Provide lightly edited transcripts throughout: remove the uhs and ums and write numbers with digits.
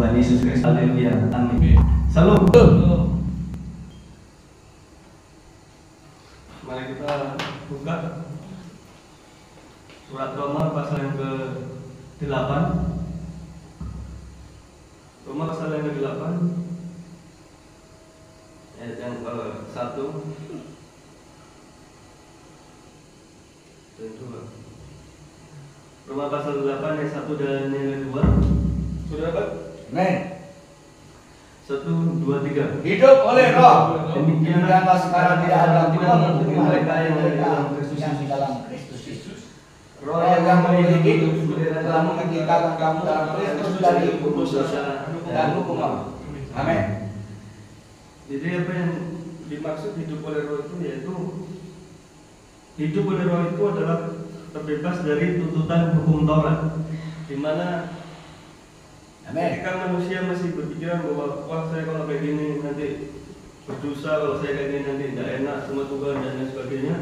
Tuhan Yesus Kristus. Haleluya. Amin. Salam. Mari kita buka surat Roma pasal yang ke-8. Roma pasal yang ke-8 ayat yang ke-1 dan 2. Roma pasal 8 ayat 1 dan yang ke-2. Sudah dapat? Amin. 1, 2, 3. Hidup oleh Roh. Demikianlah sekarang tidak ada tidak untuk mereka yang ada di dalam Kristus Yesus. Roh yang memiliki telah mengikat kamu dalam Kristus dari dosa dan hukum. Amin. Jadi apa yang dimaksud hidup oleh Roh itu yaitu hidup oleh Roh itu adalah terbebas dari tuntutan hukum Taurat, di mana ketika manusia masih berpikiran bahwa wah saya kalau kayak gini nanti berdosa, kalau saya kayak gini nanti tidak enak sama Tuhan dan lain sebagainya,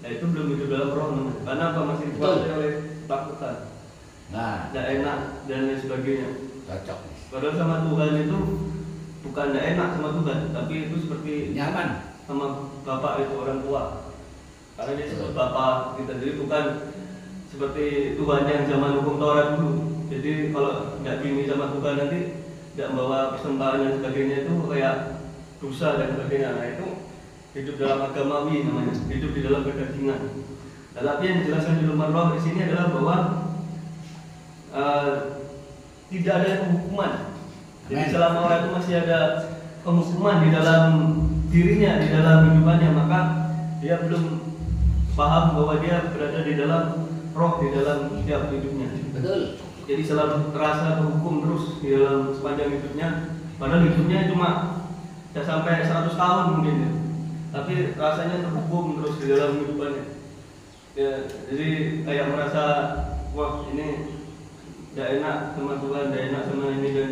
ya itu belum hidup dalam Roh namanya. Karena apa? Masih dikuasai oleh takutan, tidak enak dan lain sebagainya. Cocok. Padahal sama Tuhan itu bukan tidak enak sama Tuhan, tapi itu seperti Nyaman sama Bapak itu orang tua. Karena dia sebut Bapak kita, jadi bukan seperti Tuhan yang zaman hukum Taurat dulu. Jadi kalau nggak gini sama Tuhan nanti nggak membawa persembahan dan sebagainya itu kayak dosa dan sebagainya. Nah itu hidup dalam agamawi namanya, hidup di dalam kedagingan. Tetapi yang dijelaskan di dalam Roh di sini adalah bahwa tidak ada penghukuman. Jadi selama orang itu masih ada penghukuman di dalam dirinya, di dalam hidupannya, maka dia belum paham bahwa dia berada di dalam Roh di dalam setiap hidupnya. betul. Jadi selalu terasa terhukum terus di dalam sepanjang hidupnya. Padahal hidupnya cuma tidak sampai 100 tahun mungkin ya. Tapi rasanya terhukum terus di dalam hidupannya. Ya, jadi kayak merasa wah ini tidak enak sama Tuhan, tidak enak sama ini dan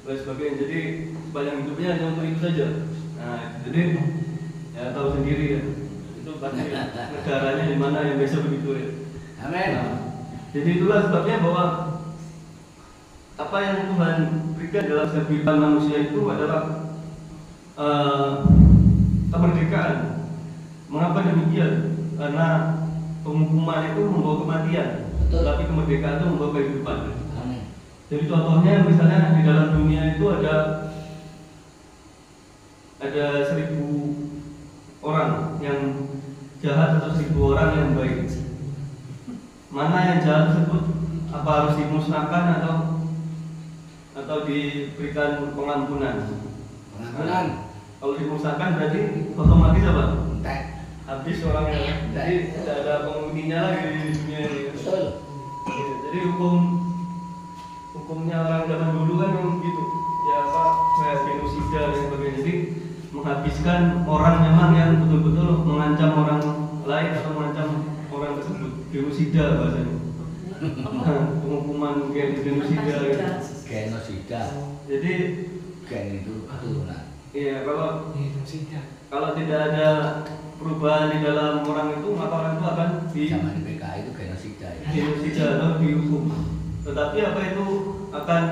lain sebagainya. Jadi sepanjang hidupnya hanya untuk itu saja. Nah, jadi ya tahu sendiri ya. Itu pasti negaranya di mana yang biasa begitu ya. Amin. Nah, jadi itulah sebabnya bahwa apa yang Tuhan berikan dalam kehidupan manusia itu adalah kemerdekaan. Mengapa demikian? Karena penghukuman itu membawa kematian, tapi kemerdekaan itu membawa kehidupan. Amin. Jadi contohnya misalnya di dalam dunia itu ada 1000 orang yang jahat atau 1000 orang yang baik. Mana yang jahat tersebut apa harus dimusnahkan atau diberikan pengampunan? Pengampunan. Kalau dimusnahkan berarti otomatis apa? Entek. Habis orangnya. Jadi tidak ada penghuninya lagi di dunia ini. Betul. Ya, jadi hukumnya orang zaman dulu kan gitu. Ya apa? Kayak genosida dan sebagainya. Jadi menghabiskan orang memang yang betul-betul mengancam orang lain atau mengancam orang tersebut. Genosida bahasanya. Penghukuman genosida gitu. Genosida. Jadi Gen itu keturunan. iya, kalau tidak ada perubahan di dalam orang itu, maka orang itu akan Zaman PKI itu genosida ya. genosida atau dihukum. Tetapi apa itu akan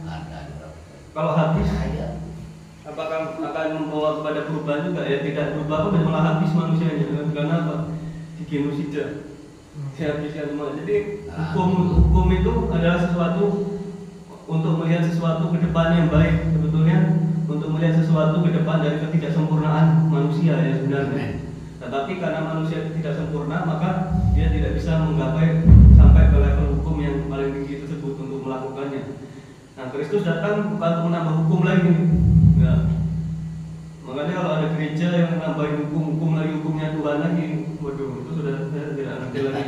Ada. kalau habis apakah akan membawa kepada perubahan juga? Ya tidak berubah pun malah habis manusianya. Karena apa? Genosida. Dihabiskan semua. Jadi hukum itu adalah sesuatu untuk melihat sesuatu ke depan yang baik, sebetulnya untuk melihat sesuatu ke depan dari ketidaksempurnaan manusia ya sebenarnya. Tetapi karena manusia tidak sempurna, maka dia tidak bisa menggapai sampai ke level hukum yang paling tinggi tersebut untuk melakukannya. Nah, Kristus datang bukan untuk menambah hukum lagi. Ya. Makanya kalau ada gereja yang nambahin hukum lagi, hukumnya Tuhan lagi, waduh, itu sudah saya tidak ngerti lagi.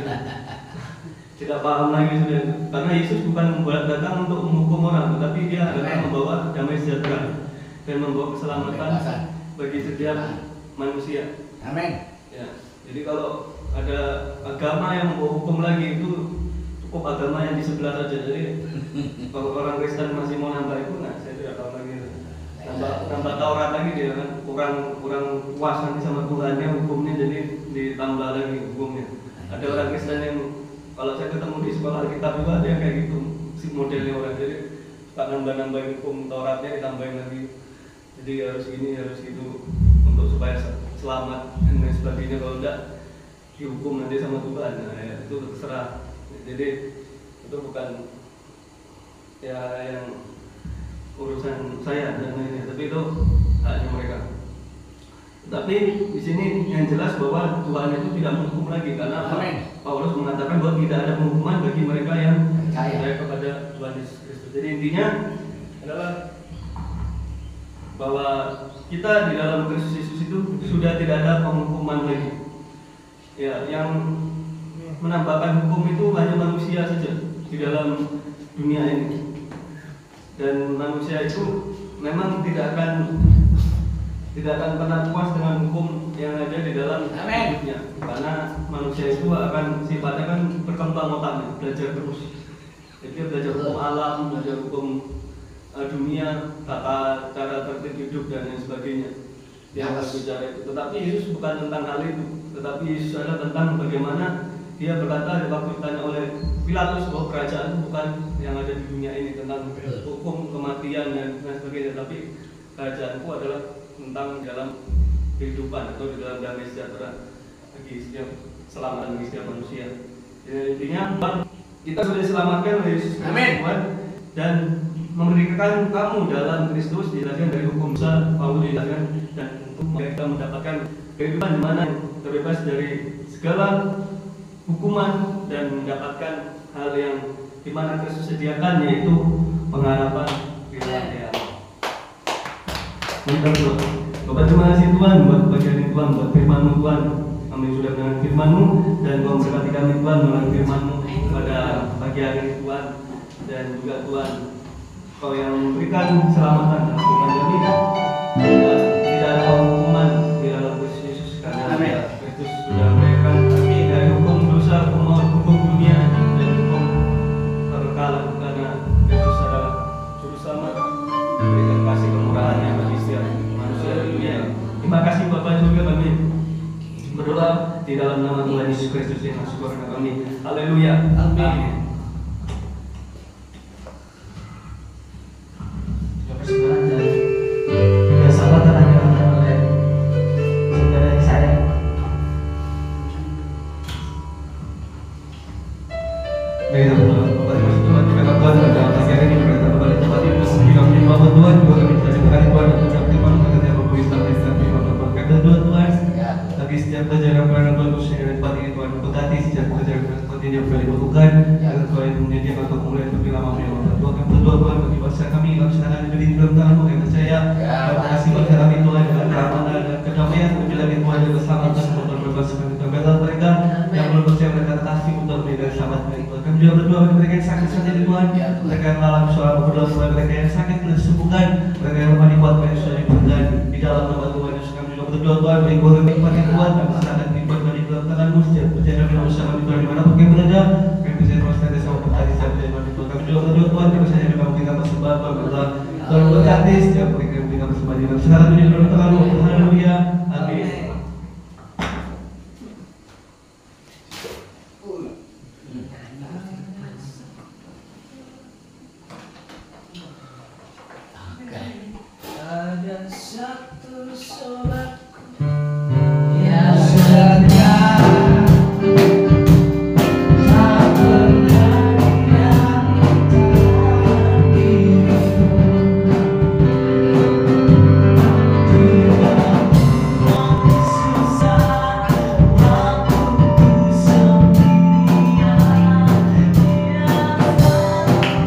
Tidak paham lagi sudah. Karena Yesus bukan datang untuk menghukum orang, tetapi dia datang membawa damai sejahtera dan membawa keselamatan bagi setiap manusia. Amin. Ya. Jadi kalau ada agama yang membawa hukum lagi itu cukup agama yang di sebelah saja. Jadi kalau orang Kristen masih mau nambah itu, nah saya tidak tahu lagi. Nambah Taurat lagi dia kan kurang puas nanti sama Tuhannya hukumnya, jadi ditambah lagi hukumnya. Ada orang Kristen yang kalau saya ketemu di sekolah kitab juga ada yang kayak gitu si modelnya orang, jadi tak nambah-nambahin hukum Tauratnya, ditambahin lagi. Jadi harus ini, harus itu untuk supaya selamat dan lain sebagainya. Kalau enggak dihukum nanti sama Tuhan. Nah, ya, itu terserah. Jadi itu bukan ya yang urusan saya dan lainnya, tapi itu haknya mereka. Tapi di sini yang jelas bahwa Tuhan itu tidak menghukum lagi, karena Paulus mengatakan bahwa tidak ada penghukuman bagi mereka yang percaya kepada Tuhan Yesus Kristus. Jadi intinya adalah bahwa kita di dalam Kristus Yesus itu sudah tidak ada penghukuman lagi. Ya, yang menambahkan hukum itu hanya manusia saja di dalam dunia ini. Dan manusia itu memang tidak akan pernah puas dengan hukum yang ada di dalam hidupnya, karena manusia itu akan sifatnya kan berkembang otaknya, belajar terus. Jadi dia belajar hukum alam, belajar hukum dunia, tata cara tertib hidup dan lain sebagainya. Dia akan bicara itu. Tetapi Yesus bukan tentang hal itu, tetapi Yesus adalah tentang bagaimana dia berkata waktu ditanya oleh Pilatus bahwa kerajaan itu bukan yang ada di dunia ini, tentang hukum kematian dan lain sebagainya, tapi kerajaanku adalah tentang dalam kehidupan atau di dalam damai sejahtera bagi setiap keselamatan bagi setiap manusia. Jadi intinya kita sudah diselamatkan oleh Yesus Tuhan dan memerdekakan kamu dalam Kristus, dijelaskan dari hukum dosa, Paulus dijelaskan, dan untuk kita mendapatkan kehidupan di mana terbebas dari segala hukuman dan mendapatkan hal yang di mana Kristus sediakan, yaitu pengharapan di dalam Dia. Kita berdoa. Bapak, terima kasih Tuhan buat bagian Tuhan, buat firman-Mu Tuhan. Kami sudah mendengar firman-Mu dan Kau memberkati kami Tuhan melalui firman-Mu pada pagi hari ini Tuhan, dan juga Tuhan Kau yang memberikan keselamatan dalam kehidupan kami. Tidak ada hukuman di dalam Kristus Yesus, karena Kristus sudah memberikan kami dari hukum dosa, hukum dunia dan hukum kekekalan, karena Kristus adalah juru selamat, memberikan kasih kemurahannya bagi setiap manusia di dunia. Terima kasih Bapak, juga kami berdoa di dalam nama Tuhan Yesus Kristus yang syukur kami. Haleluya. Amin. Persembahan dan bersama terangkan oleh saudara saya. Baiklah Bapak Ibu Tuhan, kita Tuhan dalam pagi hari ini berkata kepada tempat ini jika menjadi Bapak Tuhan juga kami terima Tuhan dan ucap terima kasih kepada Bapak Islam dan terima kasih kepada Tuhan bagi setiap pelajaran pelajaran Tuhan khususnya dari tempat ini Tuhan berkati setiap pelajaran tempat ini yang boleh dilakukan agar Tuhan itu menyediakan untuk mulai lebih lama menyelamatkan Tuhan. Kami berdoa Tuhan bagi bangsa kami, kami serahkan diri di dalam tangan-Mu, kami percaya terima kasih bangsa kami Tuhan dengan keamanan dan kedamaian kami lagi Tuhan dan keselamatan untuk berbangsa kami Tuhan. Bagi mereka yang belum percaya mereka kasih untuk menjadi selamat dari Tuhan. Kami juga berdoa bagi mereka yang sakit saat ini Tuhan, mereka yang mengalami soal berdoa Tuhan, mereka yang sakit sudah disembuhkan, mereka yang lemah dikuat mereka sudah diberikan di dalam nama Tuhan Yesus. Kami juga berdoa Tuhan bagi keluarga hikmat yang Tuhan, kami serahkan hikmat di dalam tangan-Mu setiap perjalanan kami bersama di Tuhan dimanapun kami berada, kami bisa teruskan sama berkati setiap perjalanan di Tuhan. Kami juga berdoa Tuhan kami saja juga memberikan persembahan Tuhan berdoa Tuhan berkati setiap mereka yang memberikan persembahan di dalam serahkan di dalam tangan-Mu. Haleluya. Amin. Ada satu solatku yang setia, tak pernah menyakitkan dirimu. Tidak susah waktu ku sendirian, dia tak menemani.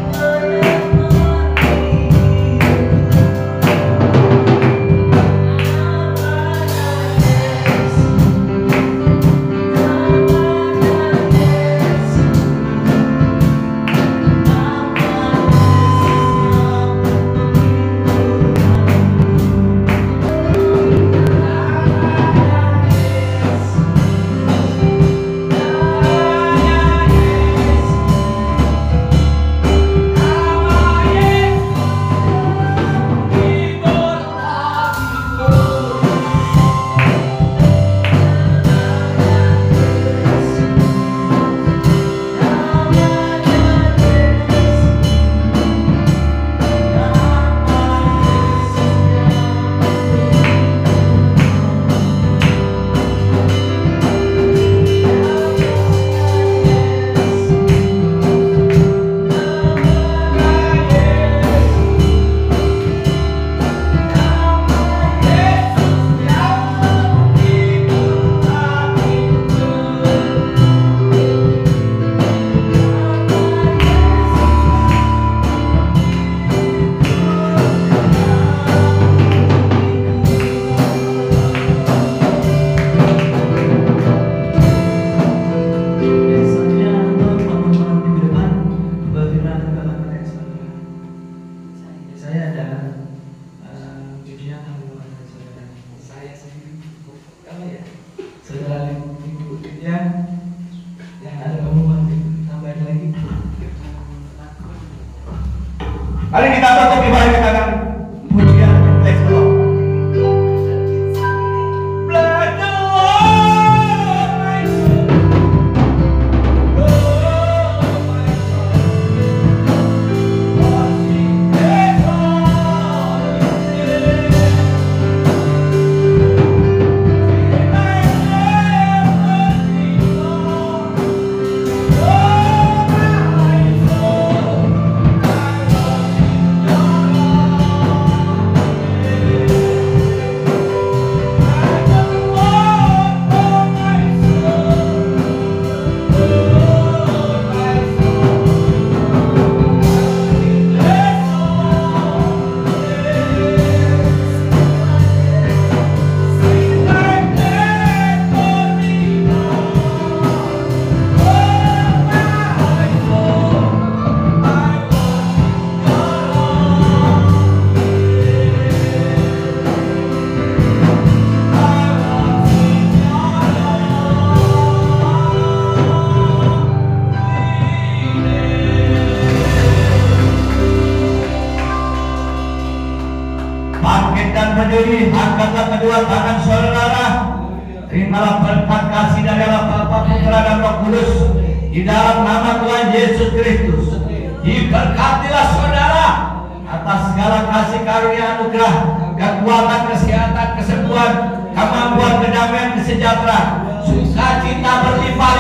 Mari kita tutup ibadah kita dengan pujian Praise the Lord. Bless the Lord, my soul. Oh, my soul. Worship His holy name. Sing my name, worship Lord. Oh, my soul. Bangkit dan berdiri, angkatlah kedua tangan saudara. Terimalah berkat kasih dari Allah Bapa, Putra dan Roh Kudus di dalam nama Tuhan Yesus Kristus. Diberkatilah saudara atas segala kasih karunia anugerah, kekuatan, kesehatan, kesembuhan, kemampuan, kedamaian, kesejahteraan, sukacita berlimpah